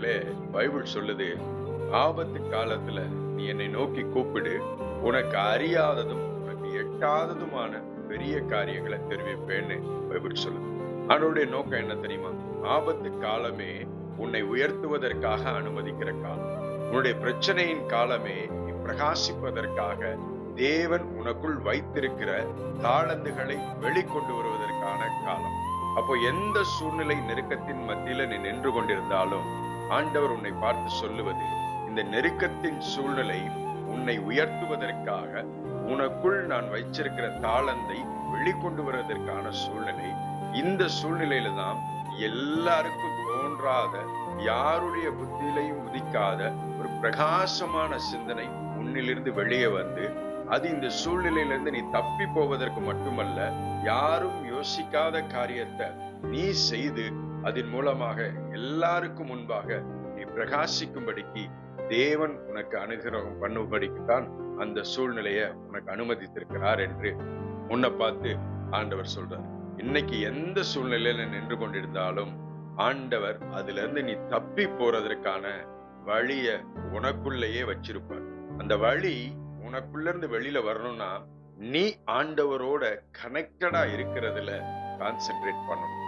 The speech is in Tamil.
பிள்ளைகளே, பைபிள் சொல்லுது, ஆபத்து காலத்துல நீ என்னை நோக்கி கூப்பிடு, உனக்கு அறியாததும் உனக்கு எட்டாததுமான பெரிய காரியங்களை தெரிவிப்பேன்னு பைபிள் சொல்லுது. அவனுடைய நோக்கம் என்ன தெரியுமா? ஆபத்து காலமே உன்னை உயர்த்துவதற்காக அனுமதிக்கிற காலம். உன்னுடைய பிரச்சனையின் காலமே நீ பிரகாசிப்பதற்காக தேவன் உனக்குள் வைத்திருக்கிற தாளந்துகளை வெளிக்கொண்டு வருவதற்கான காலம். அப்போ எந்த சூழ்நிலை நெருக்கத்தின் மத்தியில நீ நின்று கொண்டிருந்தாலும் ஆண்டவர் உன்னை பார்த்து சொல்லுவது, இந்த நெருக்கத்தின் சூழ்நிலை உன்னை உயர்த்துவதற்காக உனக்குள் நான் வைச்சிருக்கிற தாளந்தை வெளிக்கொண்டு வருவதற்கான சூழ்நிலை. இந்த சூழ்நிலையில தான் எல்லாருக்கும் தோன்றாத, யாருடைய புத்தியிலையும் உதிக்காத ஒரு பிரகாசமான சிந்தனை உன்னிலிருந்து வெளியே வந்து, அது இந்த சூழ்நிலையிலிருந்து நீ தப்பி போவதற்கு மட்டுமல்ல, யாரும் யோசிக்காத காரியத்தை நீ செய்து அதன் மூலமாக எல்லாருக்கும் முன்பாக நீ பிரகாசிக்கும்படிக்கு தேவன் உனக்கு அனுகிரகம் பண்ணும்படிக்குத்தான் அந்த சூழ்நிலையை உனக்கு அனுமதித்திருக்கிறார் என்று உன்னை பார்த்து ஆண்டவர் சொல்றார். இன்னைக்கு எந்த சூழ்நிலையில நின்று கொண்டிருந்தாலும் ஆண்டவர் அதுல இருந்து நீ தப்பி போறதற்கான வழிய உனக்குள்ளேயே வச்சிருப்பார். அந்த வழி உனக்குள்ள இருந்து வெளியில வரணும்னா நீ ஆண்டவரோட கனெக்டடா இருக்கிறதுல கான்சென்ட்ரேட் பண்ணணும்.